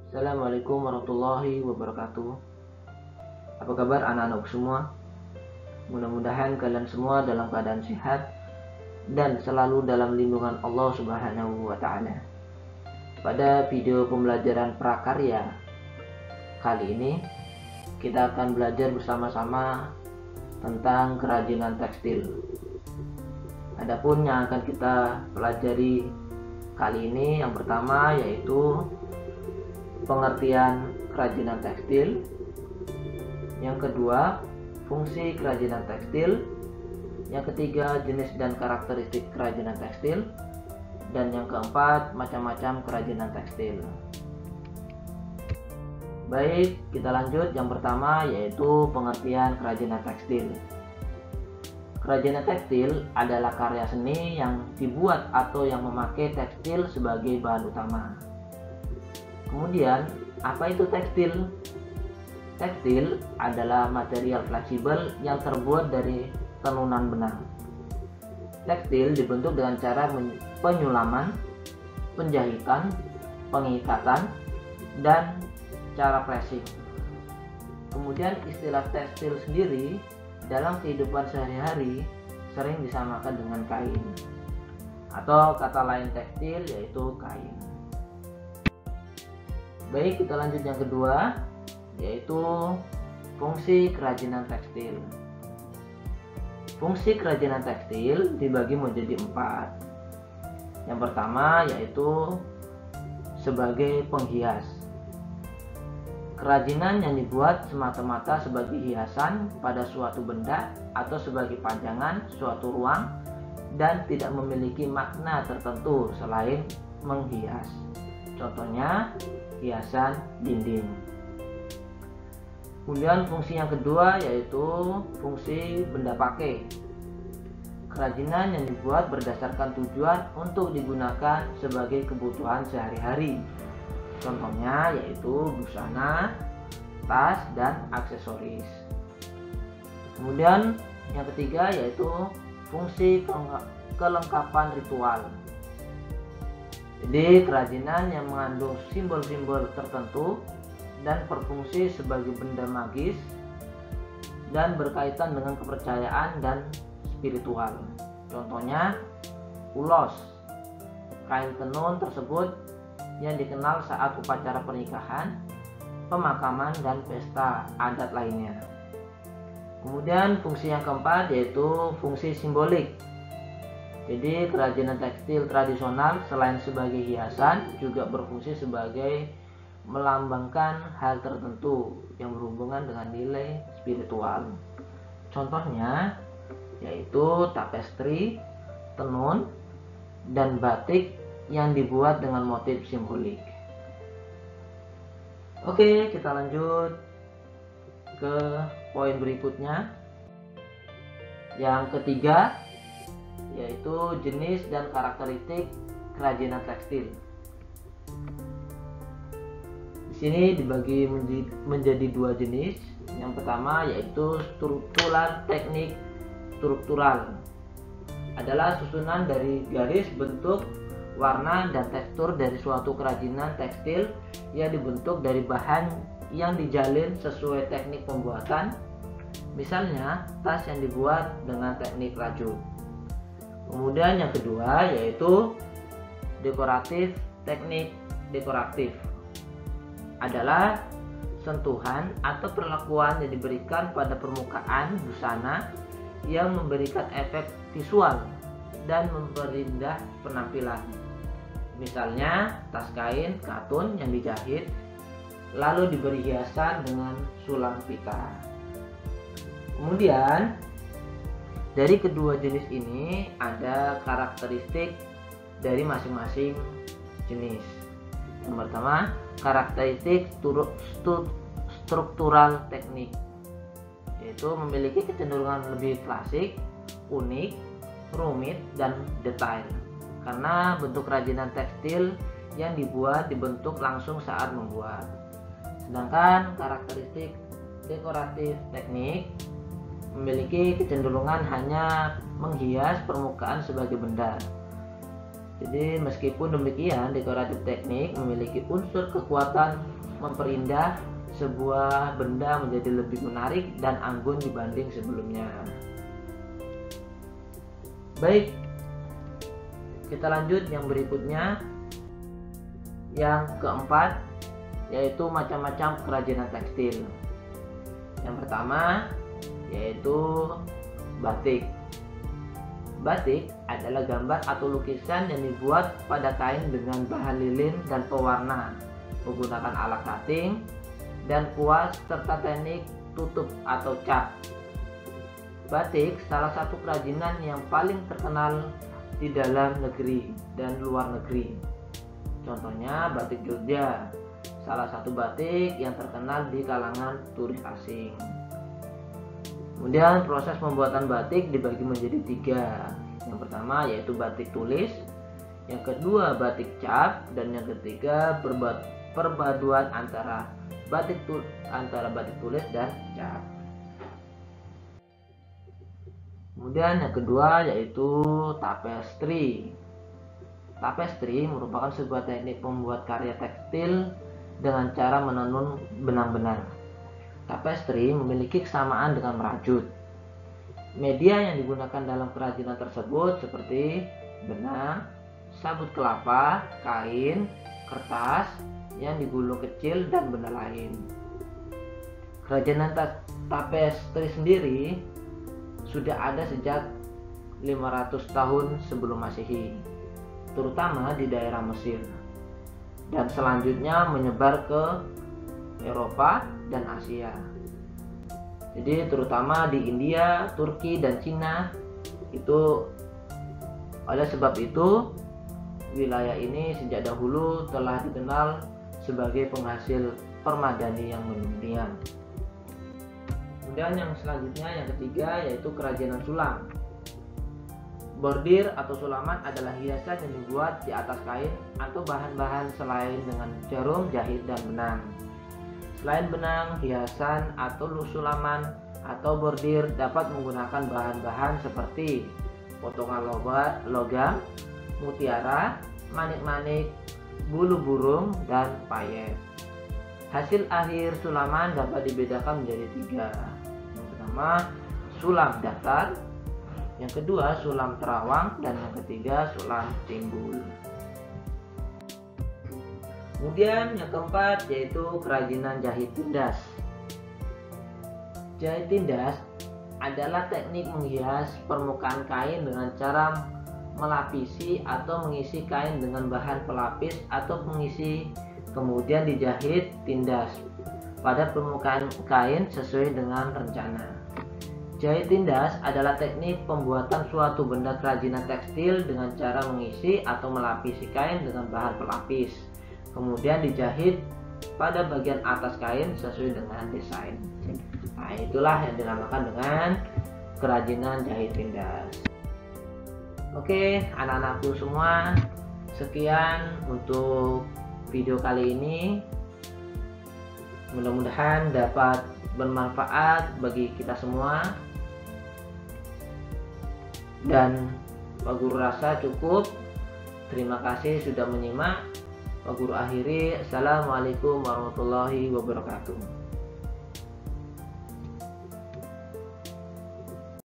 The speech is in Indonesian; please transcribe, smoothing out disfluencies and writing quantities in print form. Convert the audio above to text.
Assalamualaikum warahmatullahi wabarakatuh. Apa kabar anak-anak semua? Mudah-mudahan kalian semua dalam keadaan sehat dan selalu dalam lindungan Allah Subhanahu wa Ta'ala. Pada video pembelajaran prakarya kali ini, kita akan belajar bersama-sama tentang kerajinan tekstil. Adapun yang akan kita pelajari kali ini, yang pertama yaitu pengertian kerajinan tekstil, yang kedua fungsi kerajinan tekstil, yang ketiga jenis dan karakteristik kerajinan tekstil, dan yang keempat macam-macam kerajinan tekstil. Baik, kita lanjut. Yang pertama yaitu pengertian kerajinan tekstil. Kerajinan tekstil adalah karya seni yang dibuat atau yang memakai tekstil sebagai bahan utama. Kemudian, apa itu tekstil? Tekstil adalah material fleksibel yang terbuat dari tenunan benang. Tekstil dibentuk dengan cara penyulaman, penjahitan, pengikatan, dan cara pressing. Kemudian istilah tekstil sendiri dalam kehidupan sehari-hari sering disamakan dengan kain, atau kata lain tekstil yaitu kain. Baik, kita lanjut yang kedua, yaitu fungsi kerajinan tekstil. Fungsi kerajinan tekstil dibagi menjadi 4. Yang pertama yaitu sebagai penghias. Kerajinan yang dibuat semata-mata sebagai hiasan pada suatu benda atau sebagai pajangan suatu ruang dan tidak memiliki makna tertentu selain menghias. Contohnya hiasan dinding. Kemudian fungsi yang kedua yaitu fungsi benda pakai. Kerajinan yang dibuat berdasarkan tujuan untuk digunakan sebagai kebutuhan sehari-hari. Contohnya yaitu busana, tas, dan aksesoris. Kemudian yang ketiga yaitu fungsi kelengkapan ritual. Jadi kerajinan yang mengandung simbol-simbol tertentu dan berfungsi sebagai benda magis dan berkaitan dengan kepercayaan dan spiritual. Contohnya ulos, kain tenun tersebut yang dikenal saat upacara pernikahan, pemakaman, dan pesta adat lainnya. Kemudian fungsi yang keempat yaitu fungsi simbolik. Jadi kerajinan tekstil tradisional selain sebagai hiasan juga berfungsi sebagai melambangkan hal tertentu yang berhubungan dengan nilai spiritual. Contohnya yaitu tapestri, tenun, dan batik yang dibuat dengan motif simbolik. Oke, kita lanjut ke poin berikutnya. Yang ketiga yaitu jenis dan karakteristik kerajinan tekstil. Di sini dibagi menjadi 2 jenis. Yang pertama yaitu struktural. Teknik struktural adalah susunan dari garis, bentuk, warna, dan tekstur dari suatu kerajinan tekstil yang dibentuk dari bahan yang dijalin sesuai teknik pembuatan. Misalnya tas yang dibuat dengan teknik rajut. Kemudian yang kedua yaitu dekoratif. Teknik dekoratif adalah sentuhan atau perlakuan yang diberikan pada permukaan busana yang memberikan efek visual dan memperindah penampilan. Misalnya tas kain katun yang dijahit lalu diberi hiasan dengan sulam pita. Kemudian dari kedua jenis ini ada karakteristik dari masing-masing jenis. Yang pertama, karakteristik struktural teknik, yaitu memiliki kecenderungan lebih klasik, unik, rumit, dan detail karena bentuk kerajinan tekstil yang dibentuk langsung saat membuat. Sedangkan karakteristik dekoratif teknik memiliki kecenderungan hanya menghias permukaan sebagai benda. Jadi meskipun demikian, dekoratif teknik memiliki unsur kekuatan memperindah sebuah benda menjadi lebih menarik dan anggun dibanding sebelumnya. Baik, kita lanjut yang berikutnya. Yang keempat yaitu macam-macam kerajinan tekstil. Yang pertama yaitu batik. Batik adalah gambar atau lukisan yang dibuat pada kain dengan bahan lilin dan pewarna, menggunakan alat cutting dan kuas serta teknik tutup atau cap. Batik salah satu kerajinan yang paling terkenal di dalam negeri dan luar negeri. Contohnya batik Jogja, salah satu batik yang terkenal di kalangan turis asing. Kemudian proses pembuatan batik dibagi menjadi 3. Yang pertama yaitu batik tulis, yang kedua batik cap, dan yang ketiga perpaduan antara batik tulis dan cap. Kemudian yang kedua yaitu tapestry. Tapestry merupakan sebuah teknik pembuat karya tekstil dengan cara menenun benang-benang. Tapestry memiliki kesamaan dengan merajut. Media yang digunakan dalam kerajinan tersebut seperti benang, sabut kelapa, kain, kertas yang digulung kecil, dan benda lain. Kerajinan tapestry sendiri sudah ada sejak 500 tahun sebelum Masehi, terutama di daerah Mesir, dan selanjutnya menyebar ke Eropa dan Asia. Jadi terutama di India, Turki, dan Cina. Oleh sebab itu wilayah ini sejak dahulu telah dikenal sebagai penghasil permadani yang mendunia. Kemudian yang selanjutnya, yang ketiga, yaitu kerajinan sulam. Bordir atau sulaman adalah hiasan yang dibuat di atas kain atau bahan-bahan selain dengan jarum, jahit, dan benang. Selain benang, hiasan atau sulaman atau bordir dapat menggunakan bahan-bahan seperti potongan logam, mutiara, manik-manik, bulu burung, dan payet. Hasil akhir sulaman dapat dibedakan menjadi 3. Yang pertama, sulam datar, yang kedua sulam terawang, dan yang ketiga sulam timbul. Kemudian yang keempat yaitu kerajinan jahit tindas. Jahit tindas adalah teknik menghias permukaan kain dengan cara melapisi atau mengisi kain dengan bahan pelapis atau pengisi, kemudian dijahit tindas pada permukaan kain sesuai dengan rencana. Jahit tindas adalah teknik pembuatan suatu benda kerajinan tekstil dengan cara mengisi atau melapisi kain dengan bahan pelapis, kemudian dijahit pada bagian atas kain sesuai dengan desain. Nah, itulah yang dinamakan dengan kerajinan jahit tindas. Oke, anak-anakku semua, sekian untuk video kali ini. Mudah-mudahan dapat bermanfaat bagi kita semua. Dan Pak Guru rasa cukup. Terima kasih sudah menyimak. Pak Guru akhiri. Assalamualaikum warahmatullahi wabarakatuh.